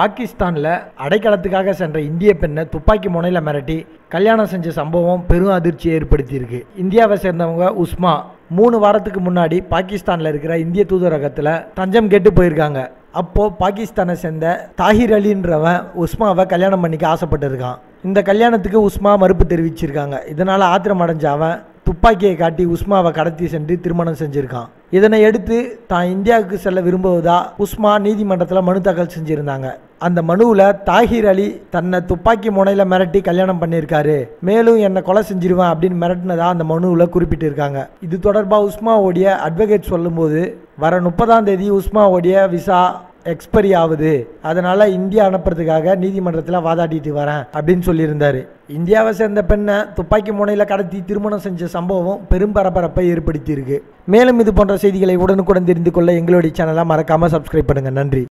பாகிஸ்தானில் அடைக்கலத்துக்காக சென்ற இந்திய பெண்ணை துப்பாக்கி முனையில் மிரட்டி கல்யாணம் செஞ்ச சம்பவம் பெரும் அதிர்ச்சியை ஏற்படுத்தியிருக்கு. இந்தியாவை சேர்ந்தவங்க உஸ்மா 3 வாரத்துக்கு முன்னாடி பாகிஸ்தானில் இருக்கிற இந்திய தூதரகத்தில் தஞ்சம் கேட்டு போயிருக்காங்க. அப்போது பாகிஸ்தானை சேர்ந்த தாஹிர் அலின்றவன் உஸ்மாவை கல்யாணம் பண்ணிக்க ஆசைப்பட்டிருக்கான். இந்த கல்யாணத்துக்கு உஸ்மா மறுப்பு தெரிவிச்சிருக்காங்க. இதனால் ஆத்திரம் அடைஞ்ச அவன் துப்பாக்கியை காட்டி உஸ்மாவை கடத்தி சென்று திருமணம் செஞ்சுருக்கான். இதனை எடுத்து தான் இந்தியாவுக்கு செல்ல விரும்புவதா உஸ்மா நீதிமன்றத்தில் மனு தாக்கல் செஞ்சுருந்தாங்க. அந்த மனுவில் தாஹிர் அலி தன்னை துப்பாக்கி முனையில் மிரட்டி கல்யாணம் பண்ணியிருக்காரு, மேலும் என்னை கொலை செஞ்சிருவேன் அப்படின்னு மிரட்டினதா அந்த மனுவில் குறிப்பிட்டிருக்காங்க. இது தொடர்பாக உஸ்மாவோடைய அட்வொகேட் சொல்லும்போது, வர 30ஆம் தேதி உஸ்மாவோடைய விசா எக்ஸ்பைரி ஆகுது, அதனால் இந்தியா அனுப்புறதுக்காக நீதிமன்றத்தில் வாதாடிட்டு வரேன் அப்படின்னு சொல்லியிருந்தார். இந்தியாவை சேர்ந்த பெண்ணை துப்பாக்கி முனையில் கடத்தி திருமணம் செஞ்ச சம்பவம் பெரும் பரபரப்பை ஏற்படுத்தியிருக்கு. மேலும் இது போன்ற செய்திகளை உடனுக்குடன் தெரிந்து கொள்ள எங்களுடைய சேனலை மறக்காமல் சப்ஸ்கிரைப் பண்ணுங்கள். நன்றி.